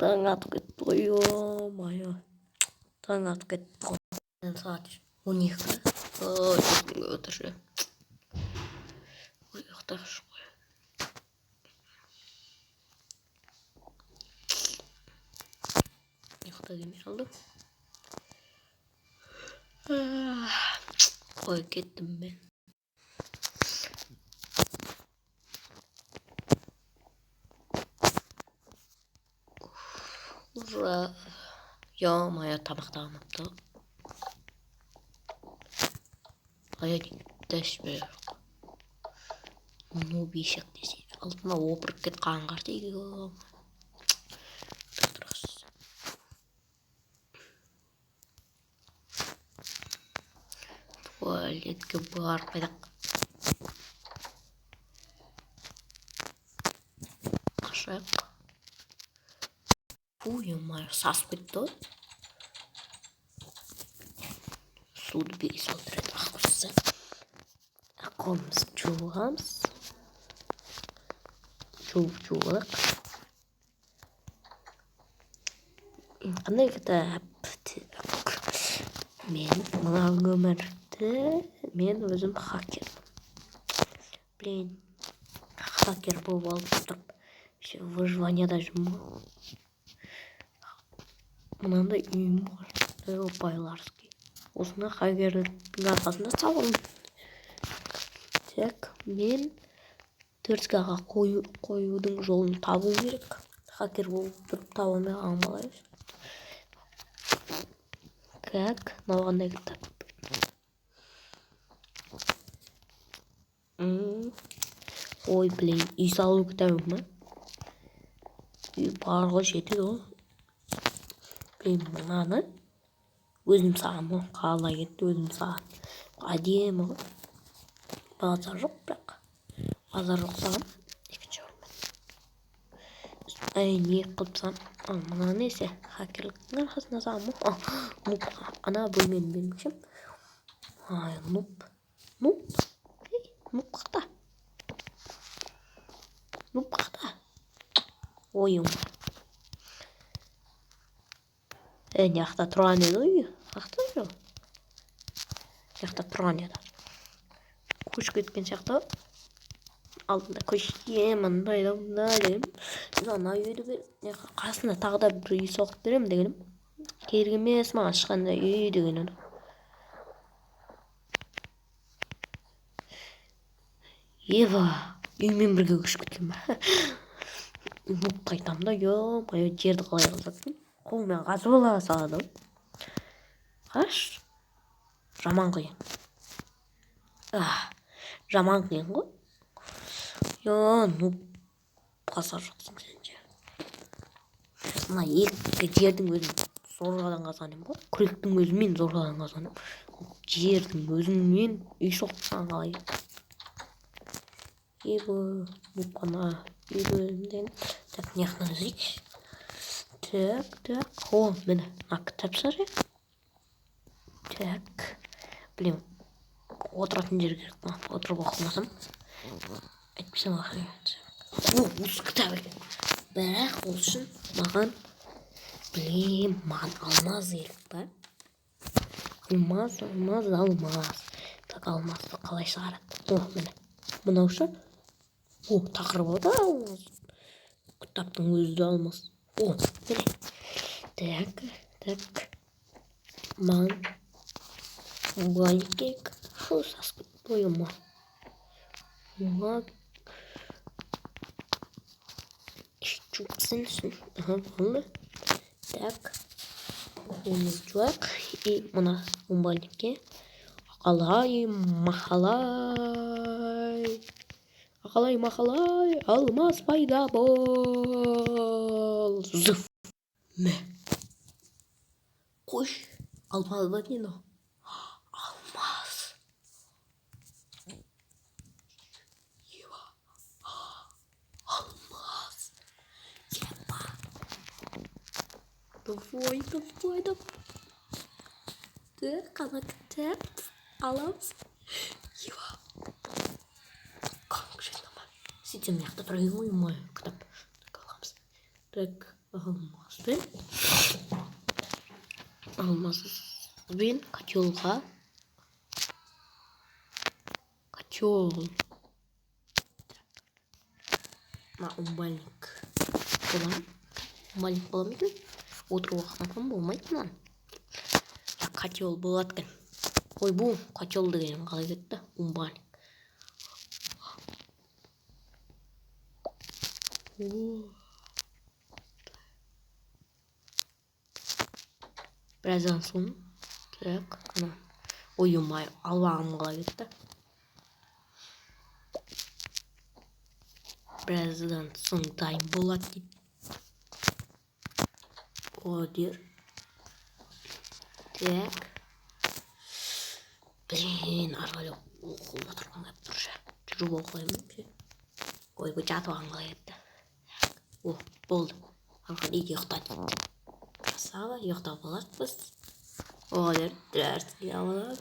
Таң атып кетті ғой, ой. Таң атып кетті ғой. Saat 12. Çok gün götürüyor. Uyuyor Yokta demir oldu. Koy kettim ben. Ura. Yağmaya tabak dağınıptı. Hayat deşmiyor. Ну бишек десе. Алтына опырып кеткен қартайды. Туалетке барып қайдақ. Қашақ. Ой-ой, сасып кетті ғой. Суды бері солдырады ақырсы. Қолымыз жуғамыз. Жуып. Қандай кітап? Мен мына өмірді мен өзім хакер. Блин, хакер болып алып тұрып, выживанияда жүрмін. Мынандай үйім бар. Байларский. Осыны хакерліктің арқасында саламын. Так, мен 4К-ға қоюдың жолын табу керек. Хакер болып тұрып таба алмай қалмай. Как? Мынандай кітап. Ой, блин, үй салу кітабы ма? Үй барға жетеді ғой. Блин, мынаны өзім саған ғой. Қалай кетті өзім саған. Әдемі ғой. Базар жоқ бірақ. Базар жоқ саған. Екінші орын. Не қылыпсам? Мына несі? Хакерліктің арқасында саған ғой. Нуп. Ана бөлмені бермекшім. Нуп. Нуп қақта. Нуп қақта. Ойым. Яқта тұрған еді ғой. Қақта жоқ. Яқта тұрған еді. Көшіп кеткен сияқты. Алдында көшке мындай дегенім. Ана үйді бер. Қасында тағы да бір үй соғып берем дегенім. Керек емес маған ешқандай үй дегенім. Ева, үймен бірге көшіп кеткен ба? Нұп қайтам да, жерді қалай қалдырдым. Қолмен қазып ала салады. Қаш? Жаман қиын. Жаман қиын ғой. Нұп қасар жоқсың сенше. Мына екі жердің өзін зорғадан қазаным ғой. Күректің өзімен зорғадан қазаным. Жердің өзімен үй соққан қалай. Ева, нұп қана үйренден. Так, неяқынан үзейікші. Так. Мені кітап сары. Так. Білем, отыратын жер керек ма? Отырып оқымасам. Әйтпесем ақырет. Осы кітап екен. Бірақ ол үшін маған, білем, маған алмаз керек па? Алмаз. Так, алмазды қалай шығарады? Мені. Мынау үшін. Тақырып ода алмаз. Кітаптың өзі де алмаз. Мені. Так. Маған мұғалім керек. Сасып бойыма. Чуксын үшін. Болды. Так. Оны жоқ. И мұна мұғалімге. Ақалай, алмаз пайда бол. Зыф. Мә. Қош. Алмаз ба не? Алмаз. Ева. Алмаз. Ева. Давай. Так, қана кітап. Аламыз. Ева. Сөйтсем яқта тұрайын ғой, кітап. Так, аламыз. Так, Алмазбен. Алмазбен котелға. Котел. Умбальник. Умбальник боламайды. Отыруға қаматам болмайды мынаны. Котел болады екен. Ой, бұл котел деген қалай кетті? Умбальник. Біраздан соң. Так, ана. Ой-ой, албағым қалай кетті? Біраздан соң дайын болады дейді. Одер. Так. Блин, арғали оқылып отырған кеп тұр. Жүріп оқылаймын. Ой, бұл жатып алған қалай кетті. О, болды. Арғали ұйықтады. Красава, ұйықтап алармыз. Одер, дәріске аламыз.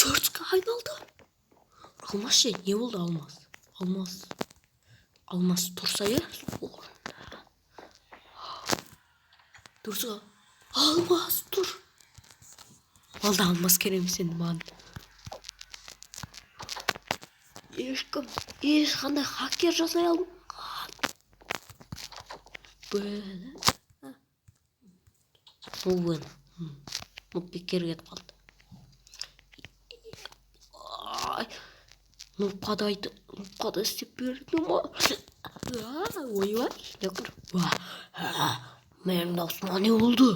Çörtüke ayналды. Алмаз ше, не болды алмаз? Алмаз тұрса я? Тұрса. Алмаз тұр. Алда алмаз керем сен маған. Ешқандай хакер жасай алмаған. Бұл бекер кетіп қалды. Нұпқада істеп берді ма? Ой-ой, не қыр? Менің даусыма не болды?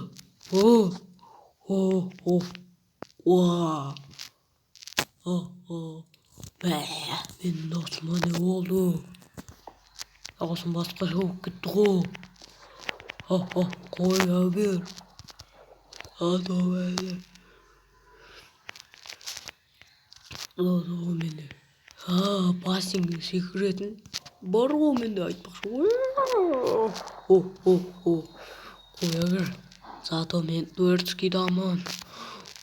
Менің даусыма не болды? Даусым басқаша болып кетті ғой. Қоя бер. Ата бәлі. Мені. Басыңның секретін бар ғой менде айтпақшы. Қоя бер. Зато мен өртскидамын.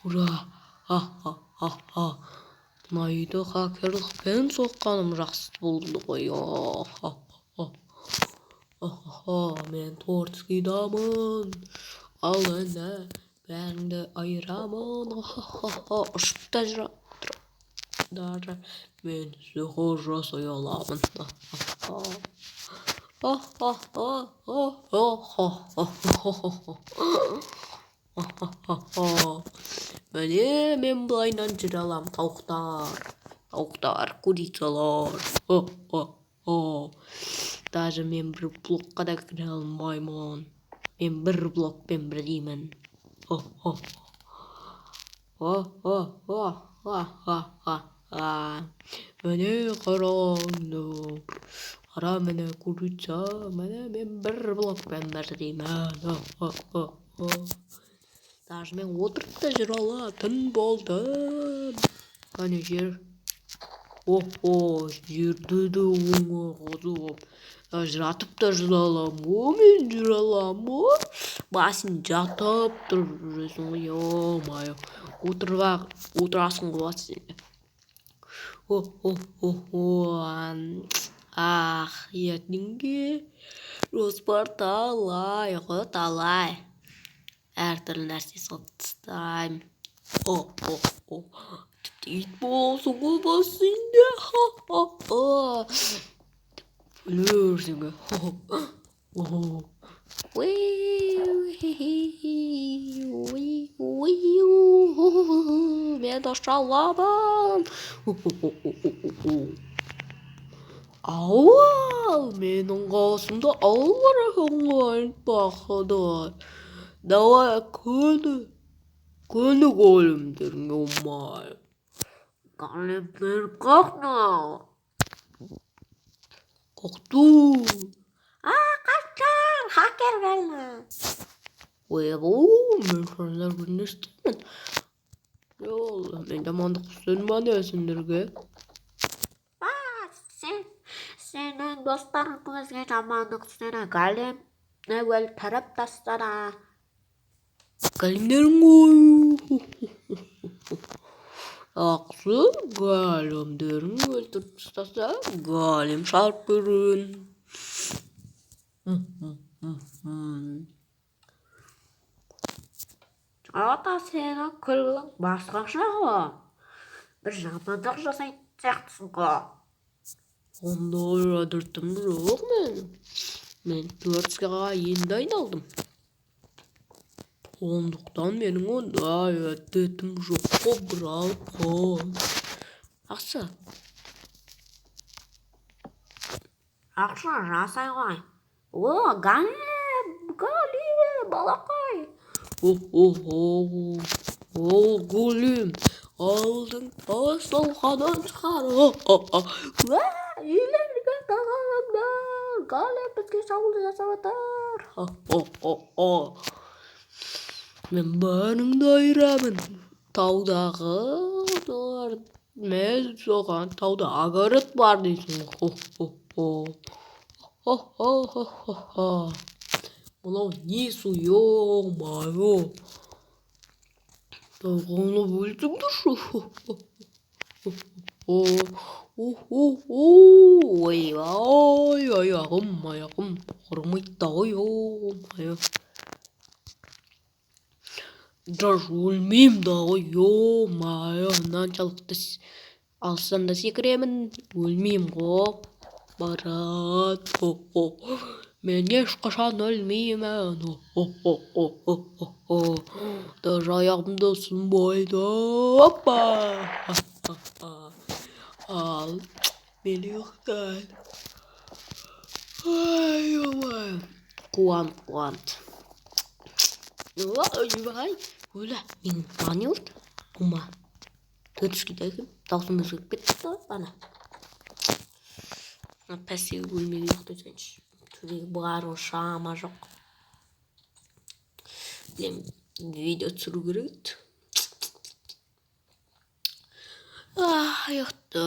Ура. Майды хакерлықпен соққаным жақсы болды ғой. Мен торскидамын. Ал енді бәріңді айырамын. Ұшып та жүр. Мен сиқыр жасай аламын. Міне мен былайынан жүре алам, тауықтар, курицалар. Даже мен бір блокқа да кіре алмаймын. Мен бір блокпен бірдеймін. Міне қараңдар. Қара міне курица, міне мен бір блокпен бірдеймін. Даже мен отырып та жүре алатын болдым. Қане жер. Жерді де оңа қазып. Жатып та жүре аламын. Мен жүре аламын. Басын жатып тұр жүресің ғой. Ой-ой. Отырасың ғой басын. Ертеңге жоспар талай. Әртүрлі нәрсе соттыстаймын. Ит болсың ғой басында. Білерсің ғой. Мен дошаламын. Ауал, менің қасымда алғырағын бақыдай. Давай көні көлімдеріңе ұмай. Калемдер қақна. Қақты. Қаштан, хакер келді. Мен шанлар күнде істеймін. Мен дамандық сөнмәне өсіндерге. Сенің достарың көзге жамандық істеді, Калем. Әуел тарап тастара. Кәлемдерін қой. Ақсы кәлемдерін өлтіріп тастаса, кәлем шарп берін. Ата сені күлгің басқаша ғой. Bir жамандық жасайтын сияқтысың ғой. Ондай әдетім жоқ менің. Мен творчествоға енді айналдым. Ондықтан менің ондай әдетім жоқ қой, братан. Ақсы. Ақсы жасай ғой. О, Галим, балақай. Гүлім, алдың тасталқадан шығар. Үйлерге тағаңдар. Галим бізге шабуыл жасап жатыр. Мен бәріңді айырамын. Таудағы мен соған тауда агород бар дейсің. Мынау несі, ё-майо. Оны өлтіңдірші. Ой, аяғым құрмайды ғой, ё-майо. Даже өлмеймін да ғой, ё-майо. Мынаншалықты алыстан да секіремін, өлмеймін ғой. Барат, мен ешқашан өлмеймін. Даже аяғымда сынбайды. Ал мені ұқтай. Қуант. Öyle, benim tane oldu. Ama Türkiye'deki dağıtımı bitti bana. Pes ölmeli yoktu çünkü. Türkiye bağır o şama yok. Video sürgürüt. Yoktu.